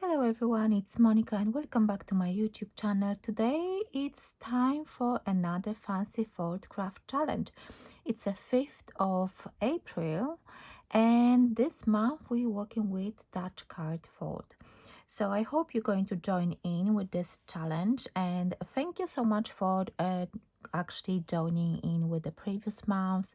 Hello everyone, it's Monica and welcome back to my YouTube channel. Today it's time for another fancy fold craft challenge. It's the 5th of April and this month we're working with Dutch card fold. So I hope you're going to join in with this challenge, and thank you so much for actually joining in with the previous months.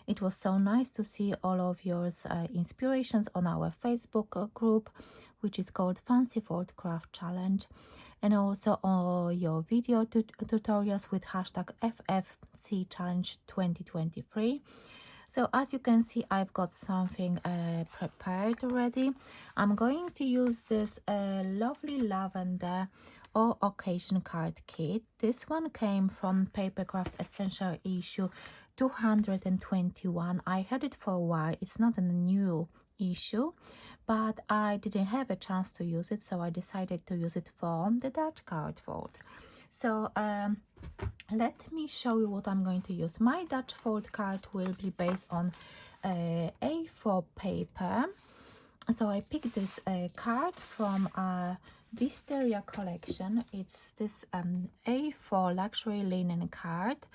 It was so nice to see all of your inspirations on our Facebook group, which is called Fancy Fold Craft Challenge, and also all your video tutorials with hashtag FFC Challenge 2023. So as you can see, I've got something prepared already. I'm going to use this lovely lavender all occasion card kit. This one came from Papercraft Essential issue 221. I had it for a while. It's not a new issue, but I didn't have a chance to use it, so I decided to use it for the Dutch card fold. So let me show you what I'm going to use. My Dutch fold card will be based on A4 paper. So I picked this card from Wisteria collection. It's this A4 luxury linen card,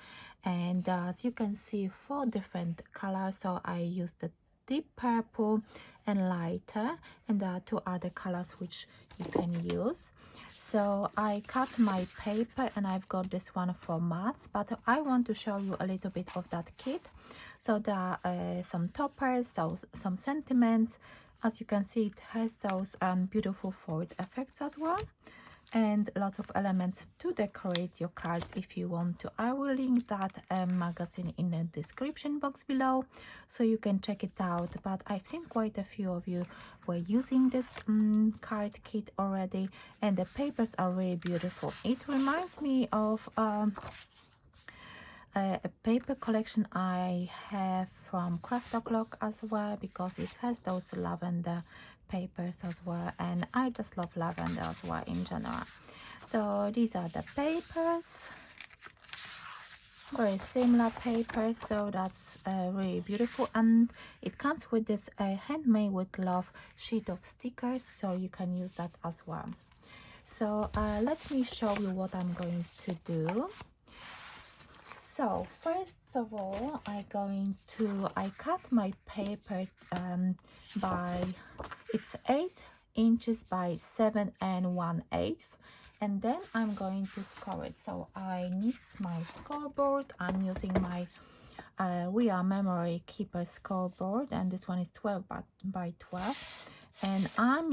and as you can see, 4 different colors. So I used the deep purple and lighter, and there are 2 other colors which you can use. So I cut my paper and I've got this one for mats, but I want to show you a little bit of that kit. So there are some toppers, so some sentiments. As you can see, it has those beautiful fold effects as well, and lots of elements to decorate your cards if you want to. I will link that magazine in the description box below so you can check it out. But I've seen quite a few of you were using this card kit already, and the papers are really beautiful. It reminds me of a paper collection I have from Craft O'Clock as well, because it has those lavender papers as well, and I just love lavender as well in general. So these are the papers, very similar papers, so that's really beautiful, and it comes with this handmade with love sheet of stickers, so you can use that as well. So let me show you what I'm going to do. So first of all, I cut my paper it's 8 inches by 7 1/8, and then I'm going to score it. So I need my scoreboard. I'm using my We Are Memory Keeper scoreboard, and this one is 12 by 12, and I'm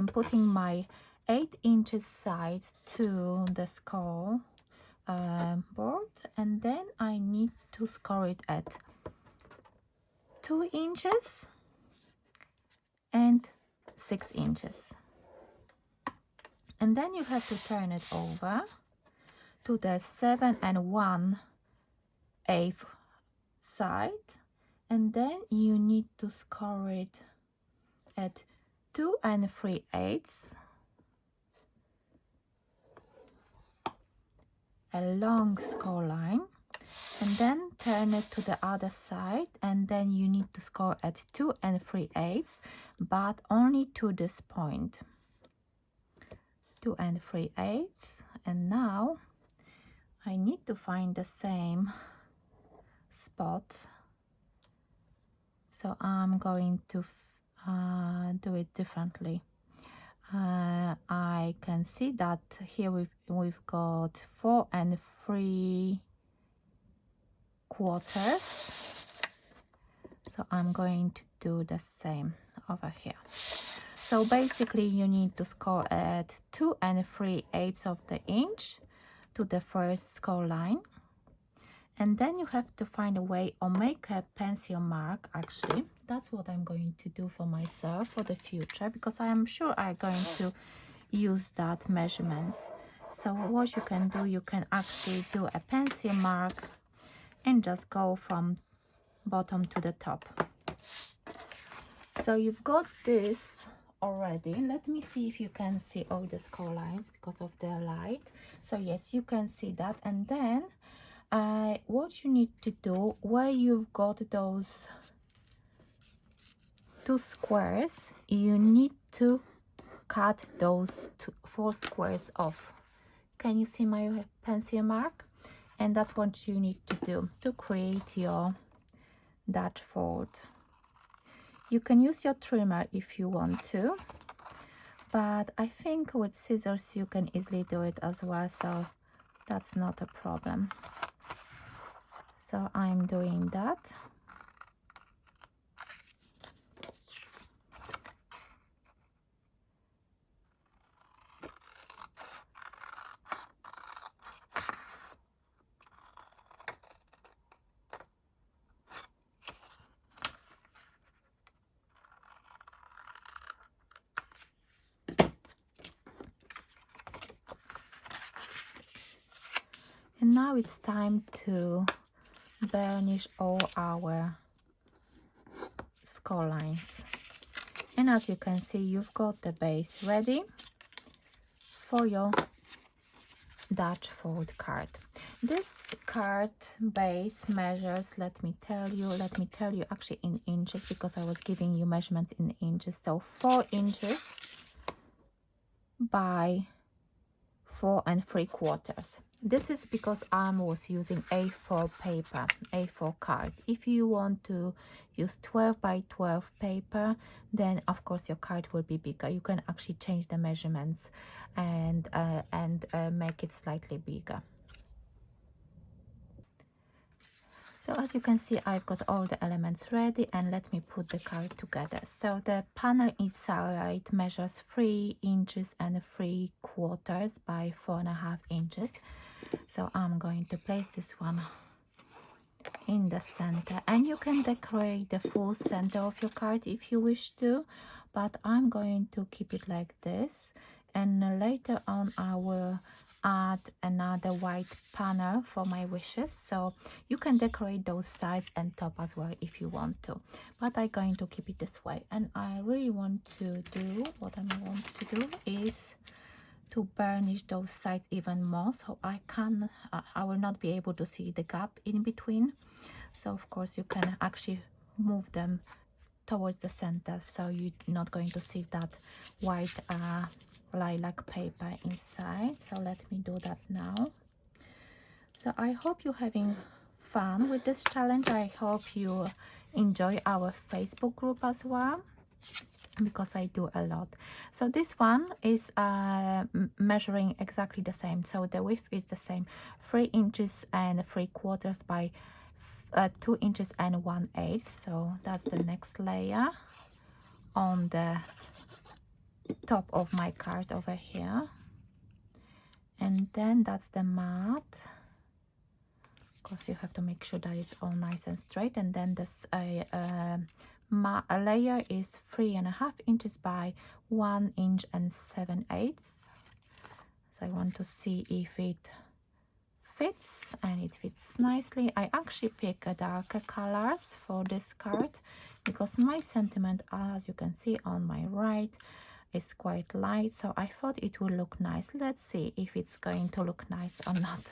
putting my 8 inches side to the score board, and then I need to score it at 2 inches and 6 inches, and then you have to turn it over to the 7 1/8 side, and then you need to score it at 2 3/8, a long score line, and then turn it to the other side, and then you need to score at 2 3/8, but only to this point, 2 3/8. And now I need to find the same spot, so I'm going to do it differently. I can see that here we've got 4 3/4, so I'm going to do the same over here. So basically you need to score at 2 3/8 of the inch to the first score line, and then you have to find a way or make a pencil mark. Actually, that's what I'm going to do for myself for the future, because I am sure I'm going to use that measurements. So what you can do, you can actually do a pencil mark and just go from bottom to the top. So you've got this already. Let me see if you can see all the score lines because of the light. So yes, you can see that. And then what you need to do, where you've got those 2 squares, you need to cut those 4 squares off. Can you see my pencil mark? And that's what you need to do to create your dashboard. You can use your trimmer if you want to, but I think with scissors you can easily do it as well, so that's not a problem. So I'm doing that. And now it's time to burnish all our score lines. And as you can see, you've got the base ready for your dashboard card. This card base measures, let me tell you actually in inches, because I was giving you measurements in inches. So 4 inches by 4 3/4. This is because I was using A4 paper, A4 card. If you want to use 12 by 12 paper, then of course your card will be bigger. You can actually change the measurements and make it slightly bigger. So as you can see, I've got all the elements ready, and let me put the card together. So the panel inside measures 3 inches and 3/4 by 4.5 inches. So I'm going to place this one in the center, and you can decorate the full center of your card if you wish to, but I'm going to keep it like this, and later on I will add another white panel for my wishes, so you can decorate those sides and top as well if you want to, but I'm going to keep it this way. And I really want to do, what I want to do is to burnish those sides even more, so I will not be able to see the gap in between. So of course you can actually move them towards the center, so you're not going to see that white lilac paper inside. So let me do that now. So I hope you're having fun with this challenge. I hope you enjoy our Facebook group as well, because I do a lot. So this one is measuring exactly the same, so the width is the same, 3 inches and 3/4 by 2 inches and 1/8. So that's the next layer on the top of my card over here, and then that's the mat. Of course you have to make sure that it's all nice and straight, and then this a layer is 3.5 inches by 1 inch and 7/8. So I want to see if it fits, and it fits nicely. I actually pick darker colors for this card because my sentiment, as you can see on my right, is quite light, so I thought it would look nice. Let's see if it's going to look nice or not.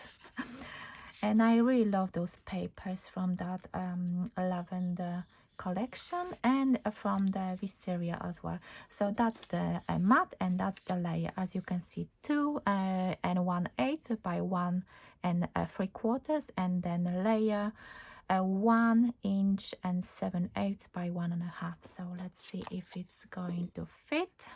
And I really love those papers from that lavender collection, and from the wisteria as well. So that's the mat, and that's the layer. As you can see, 2 and 1/8 by 1 3/4, and then a layer 1 inch and 7/8 by 1.5. So let's see if it's going to fit.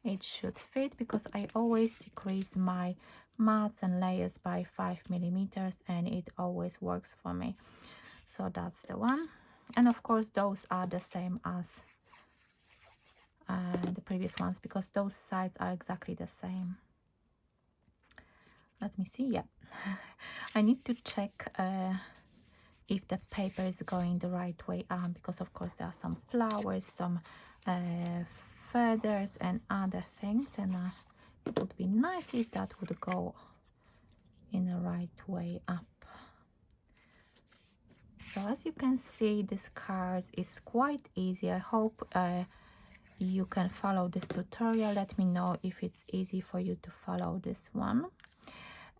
It should fit, because I always decrease my mats and layers by 5 millimeters, and it always works for me. So that's the one, and of course those are the same as the previous ones, because those sides are exactly the same. Let me see. Yeah. I need to check if the paper is going the right way, because of course there are some flowers, some feathers and other things, and it would be nice if that would go in the right way up. So as you can see, this card is quite easy. I hope you can follow this tutorial. Let me know if it's easy for you to follow this one.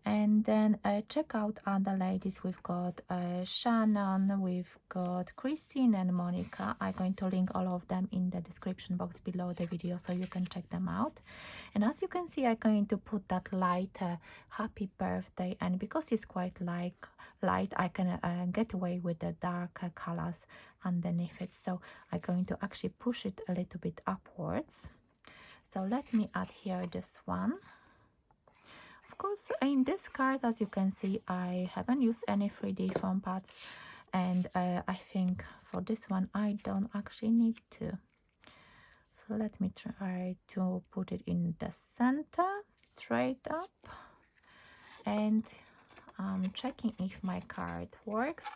And then check out other ladies. We've got Shannon, we've got Christine and Monika. I'm going to link all of them in the description box below the video so you can check them out. And as you can see, I'm going to put that lighter happy birthday, and because it's quite light, I can get away with the darker colors underneath it. So I'm going to actually push it a little bit upwards. So let me add here this one. Of course, in this card, as you can see, I haven't used any 3D foam pads, and I think for this one I don't actually need to. So let me try to put it in the center, straight up, and I'm checking if my card works.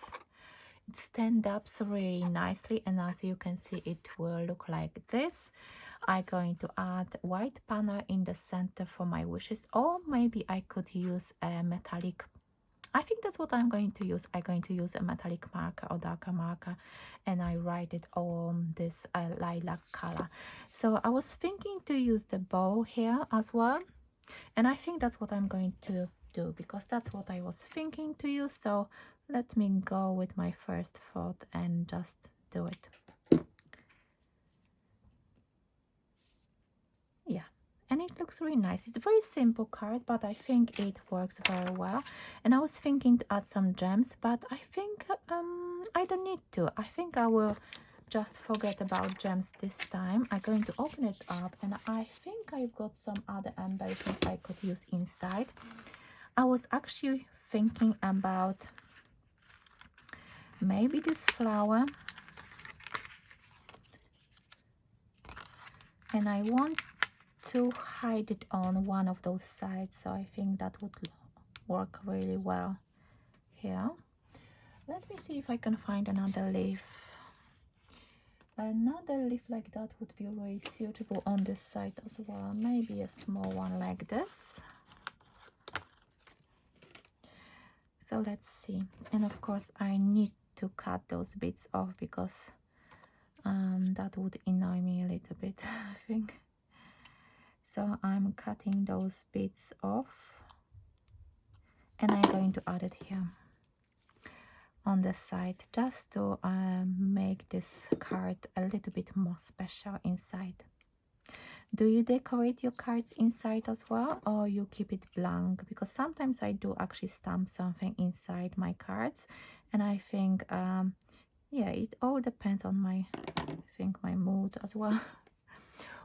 It stands up really nicely, and as you can see, it will look like this. I'm going to add white panel in the center for my wishes, or maybe I could use a metallic. I think that's what I'm going to use. I'm going to use a metallic marker or darker marker, and I write it on this lilac color. So I was thinking to use the bow here as well, and I think that's what I'm going to do, because that's what I was thinking to use. So let me go with my first thought and just do it. Yeah, and it looks really nice. It's a very simple card, but I think it works very well. And I was thinking to add some gems, but I think I don't need to. I think I will just forget about gems this time. I'm going to open it up, and I think I've got some other embellishments I could use inside. I was actually thinking about maybe this flower, and I want to hide it on one of those sides, so I think that would work really well here. Let me see if I can find another leaf. Another leaf like that would be really suitable on this side as well. Maybe a small one like this. So let's see. And of course I need to cut those bits off, because that would annoy me a little bit, I think. So I'm cutting those bits off, and I'm going to add it here on the side, just to make this card a little bit more special inside. Do you decorate your cards inside as well, or you keep it blank? Because sometimes I do actually stamp something inside my cards, and I think yeah, it all depends on my mood as well,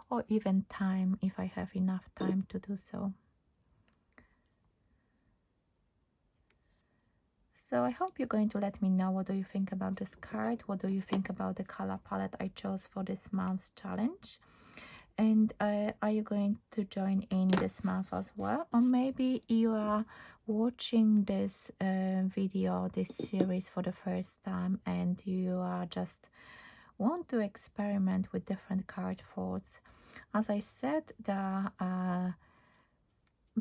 or even time, if I have enough time to do so. So I hope you're going to let me know, what do you think about this card? What do you think about the color palette I chose for this month's challenge? And are you going to join in this month as well? Or maybe you are watching this video, this series for the first time, and you are just want to experiment with different card folds. As I said, the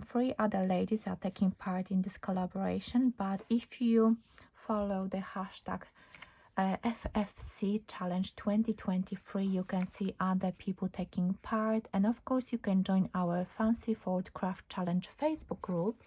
3 other ladies are taking part in this collaboration, but if you follow the hashtag FFC Challenge 2023, you can see other people taking part, and of course you can join our Fancy Fold Craft Challenge Facebook group,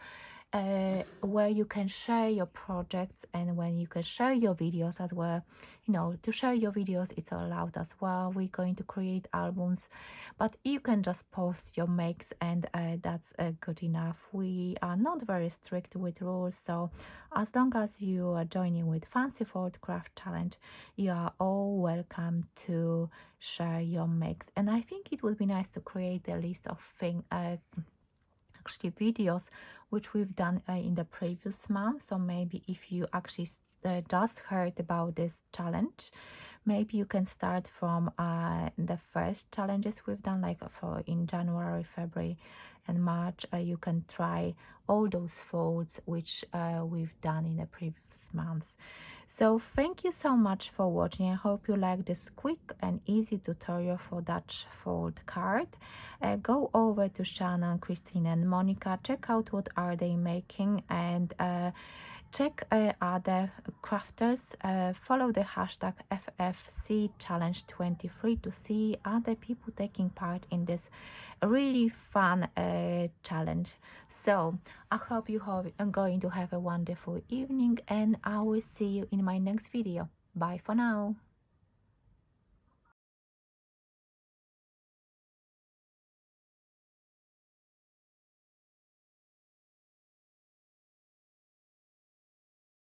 where you can share your projects, and when you can share your videos as well. You know, to share your videos, it's allowed as well. We're going to create albums, but you can just post your makes, and that's good enough. We are not very strict with rules, so as long as you are joining with Fancy Fold Craft Challenge, you are all welcome to share your makes. And I think it would be nice to create a list of things, actually videos which we've done in the previous month. So maybe if you actually just heard about this challenge, maybe you can start from the first challenges we've done, like for in January, February and March. You can try all those folds which we've done in the previous months. So thank you so much for watching. I hope you like this quick and easy tutorial for Dutch fold card. Go over to Shannon, Christine and Monika, check out what are they making, and check other crafters, follow the hashtag FFC Challenge 23 to see other people taking part in this really fun challenge. So I hope you are going to have a wonderful evening, and I will see you in my next video. Bye for now.